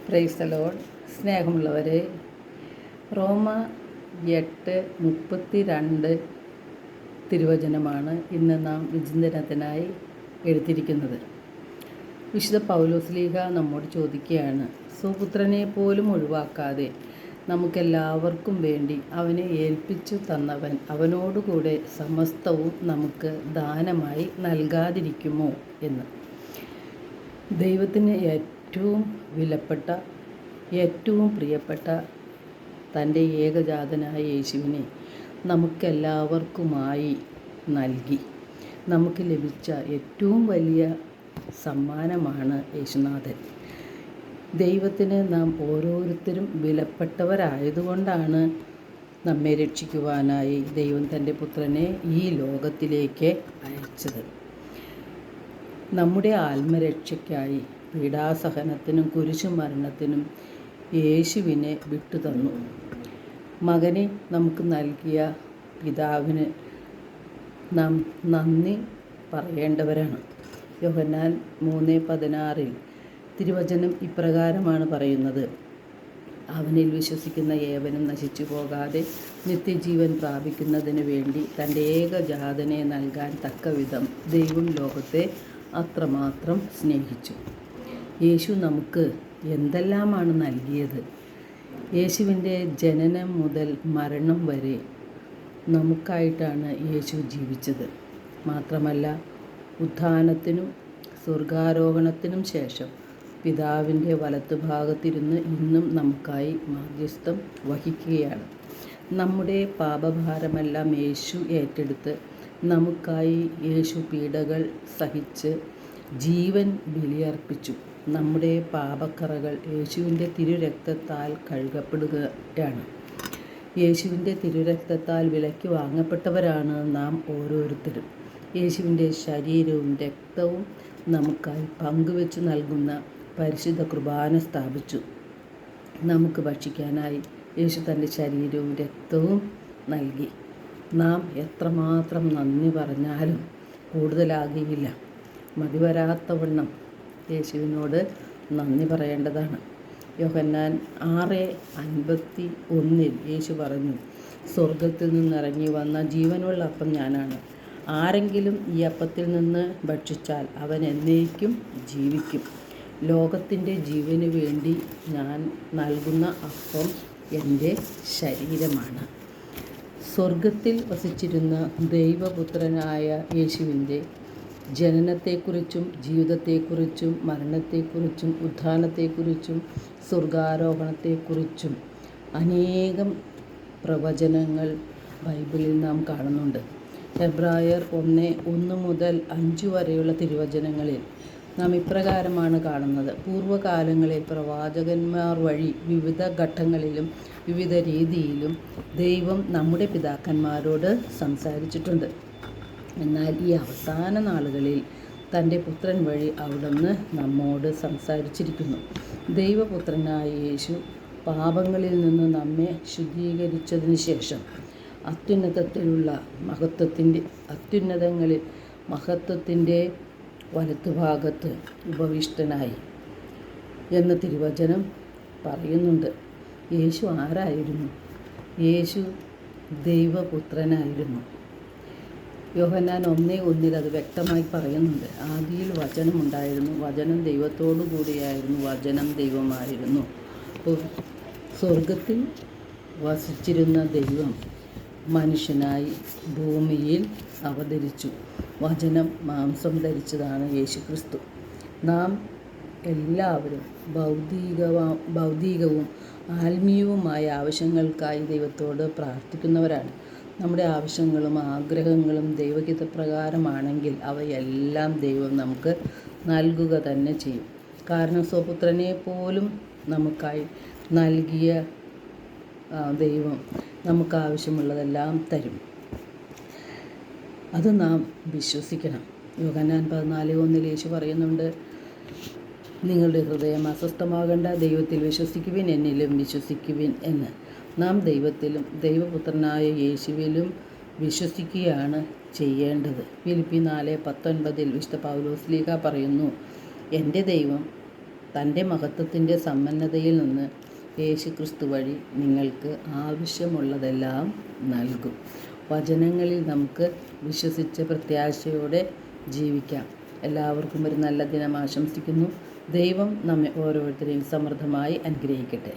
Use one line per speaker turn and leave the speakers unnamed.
Praise the Lord. സ്നേഹമുള്ളവരെ, റോമ 8:32 തിരുവചനമാണ് ഇന്ന് നാം വിചിന്തനത്തിനായി എടുത്തിരിക്കുന്നത്. വിശുദ്ധ പൗലോസ്ലീഹ നമ്മോട് ചോദിക്കുകയാണ്, സ്വപുത്രനെ പോലും ഒഴിവാക്കാതെ നമുക്കെല്ലാവർക്കും വേണ്ടി അവനെ ഏൽപ്പിച്ചു തന്നവൻ അവനോടുകൂടെ സമസ്തവും നമുക്ക് ദാനമായി നൽകാതിരിക്കുമോ എന്ന്. ദൈവത്തിന് ഏറ്റവും വിലപ്പെട്ട, ഏറ്റവും പ്രിയപ്പെട്ട തൻ്റെ ഏകജാതനായ യേശുവിനെ നമുക്കെല്ലാവർക്കുമായി നൽകി. നമുക്ക് ലഭിച്ച ഏറ്റവും വലിയ സമ്മാനമാണ് യേശുനാഥൻ. ദൈവത്തിന് നാം ഓരോരുത്തരും വിലപ്പെട്ടവരായതുകൊണ്ടാണ് നമ്മെ രക്ഷിക്കുവാനായി ദൈവം തൻ്റെ പുത്രനെ ഈ ലോകത്തിലേക്ക് അയച്ചത്. നമ്മുടെ ആത്മരക്ഷയ്ക്കായി പീഡാസഹനത്തിനും കുരിശുമരണത്തിനും യേശുവിനെ വിട്ടുതന്നു. മകനെ നമുക്ക് നൽകിയ പിതാവിന് നാം നന്ദി പറയേണ്ടവരാണ്. യോഹന്നാൻ 3:16 തിരുവചനം ഇപ്രകാരമാണ് പറയുന്നത്, അവനിൽ വിശ്വസിക്കുന്ന ഏവനും നശിച്ചു പോകാതെ നിത്യജീവൻ പ്രാപിക്കുന്നതിന് വേണ്ടി തൻ്റെ ഏകജാതനെ നൽകാൻ തക്കവിധം ദൈവം ലോകത്തെ അത്രമാത്രം സ്നേഹിച്ചു. യേശു നമുക്ക് എന്തെല്ലാമാണ് നൽകിയത്? യേശുവിൻ്റെ ജനനം മുതൽ മരണം വരെ നമുക്കായിട്ടാണ് യേശു ജീവിച്ചത്. മാത്രമല്ല, ഉത്ഥാനത്തിനും സ്വർഗാരോഹണത്തിനും ശേഷം പിതാവിൻ്റെ വലത്തുഭാഗത്തിരുന്ന് ഇന്നും നമുക്കായി മാധ്യസ്ഥം വഹിക്കുകയാണ്. നമ്മുടെ പാപഭാരമെല്ലാം യേശു ഏറ്റെടുത്ത് നമുക്കായി യേശു പീഡകൾ സഹിച്ച് ജീവൻ ബലിയർപ്പിച്ചു. നമ്മുടെ പാപക്കറകൾ യേശുവിൻ്റെ തിരുരക്തത്താൽ കഴുകപ്പെടുകയാണ്. യേശുവിൻ്റെ തിരുരക്തത്താൽ വിലയ്ക്ക് വാങ്ങപ്പെട്ടവരാണ് നാം ഓരോരുത്തരും. യേശുവിൻ്റെ ശരീരവും രക്തവും നമുക്കായി പങ്കുവെച്ച് നൽകുന്ന പരിശുദ്ധ കുർബാന സ്ഥാപിച്ചു. നമുക്ക് ഭക്ഷിക്കാനായി യേശു തൻ്റെ ശരീരവും രക്തവും നൽകി. നാം എത്രമാത്രം നന്ദി പറഞ്ഞാലും കൂടുതലാകുകയില്ല. മതിവരാത്തവണ്ണം യേശുവിനോട് നന്ദി പറയേണ്ടതാണ്. യോഹന്നാൻ 6:51 യേശു പറഞ്ഞു, സ്വർഗത്തിൽ നിന്നിറങ്ങി വന്ന ജീവനുള്ള അപ്പം ഞാനാണ്. ആരെങ്കിലും ഈ അപ്പത്തിൽ നിന്ന് ഭക്ഷിച്ചാൽ അവൻ എന്നേക്കും ജീവിക്കും. ലോകത്തിൻ്റെ ജീവന് വേണ്ടി ഞാൻ നൽകുന്ന അപ്പം എൻ്റെ ശരീരമാണ്. സ്വർഗത്തിൽ വസിച്ചിരുന്ന ദൈവപുത്രനായ യേശുവിൻ്റെ ജനനത്തെക്കുറിച്ചും ജീവിതത്തെക്കുറിച്ചും മരണത്തെക്കുറിച്ചും ഉത്ഥാനത്തെക്കുറിച്ചും സ്വർഗാരോഹണത്തെക്കുറിച്ചും അനേകം പ്രവചനങ്ങൾ ബൈബിളിൽ നാം കാണുന്നുണ്ട്. എബ്രായർ 1:1-5 വരെയുള്ള തിരുവചനങ്ങളിൽ നാം ഇപ്രകാരമാണ് കാണുന്നത്, പൂർവ്വകാലങ്ങളിൽ പ്രവാചകന്മാർ വഴി വിവിധ ഘട്ടങ്ങളിലും വിവിധ രീതിയിലും ദൈവം നമ്മുടെ പിതാക്കന്മാരോട് സംസാരിച്ചിട്ടുണ്ട്. എന്നാൽ ഈ അവസാന നാളുകളിൽ തൻ്റെ പുത്രൻ വഴി അവിടുന്ന് നമ്മോട് സംസാരിച്ചിരിക്കുന്നു. ദൈവപുത്രനായ യേശു പാപങ്ങളിൽ നിന്ന് നമ്മെ ശുദ്ധീകരിച്ചതിന് ശേഷം അത്യുന്നതങ്ങളിൽ മഹത്വത്തിൻ്റെ വലത്തുഭാഗത്ത് ഉപവിഷ്ടനായി എന്ന് തിരുവചനം പറയുന്നുണ്ട്. യേശു ആരായിരുന്നു? യേശു ദൈവപുത്രനായിരുന്നു. യോഹന്നാൻ 1:1 അത് വ്യക്തമായി പറയുന്നുണ്ട്. ആദിയിൽ വചനമുണ്ടായിരുന്നു, വചനം ദൈവത്തോടു കൂടിയായിരുന്നു, വചനം ദൈവമായിരുന്നു. അപ്പോൾ സ്വർഗത്തിൽ വസിച്ചിരുന്ന ദൈവം മനുഷ്യനായി ഭൂമിയിൽ അവതരിച്ചു. വചനം മാംസം ധരിച്ചതാണ് യേശുക്രിസ്തു. നാം എല്ലാവരും ഭൗതികവും ആത്മീയവുമായ ആവശ്യങ്ങൾക്കായി ദൈവത്തോട് പ്രാർത്ഥിക്കുന്നവരാണ്. നമ്മുടെ ആവശ്യങ്ങളും ആഗ്രഹങ്ങളും ദൈവഹിതപ്രകാരമാണെങ്കിൽ അവയെല്ലാം ദൈവം നമുക്ക് നൽകുക തന്നെ ചെയ്യും. കാരണം സ്വപുത്രനെ പോലും നമുക്കായി നൽകിയ ദൈവം നമുക്കാവശ്യമുള്ളതെല്ലാം തരും. അത് നാം വിശ്വസിക്കണം. യോഹന്നാൻ 14:1 യേശു പറയുന്നുണ്ട്, നിങ്ങളുടെ ഹൃദയം അസ്വസ്ഥമാകേണ്ട, ദൈവത്തിൽ വിശ്വസിക്കുവിൻ, എന്നിലും വിശ്വസിക്കുവിൻ എന്ന്. നാം ദൈവത്തിലും ദൈവപുത്രനായ യേശുവിലും വിശ്വസിക്കുകയാണ് ചെയ്യേണ്ടത്. ഫിലിപ്പി 4:19 വിശുദ്ധ പൗലോസ്ലീഹ പറയുന്നു, എൻ്റെ ദൈവം തൻ്റെ മഹത്വത്തിൻ്റെ സമ്പന്നതയിൽ നിന്ന് യേശുക്രിസ്തു വഴി നിങ്ങൾക്ക് ആവശ്യമുള്ളതെല്ലാം നൽകും. വചനങ്ങളിൽ നമുക്ക് വിശ്വസിച്ച് പ്രത്യാശയോടെ ജീവിക്കാം. എല്ലാവർക്കും ഒരു നല്ല ദിനം ആശംസിക്കുന്നു. ദൈവം നമ്മെ ഓരോരുത്തരെയും സമൃദ്ധമായി അനുഗ്രഹിക്കട്ടെ.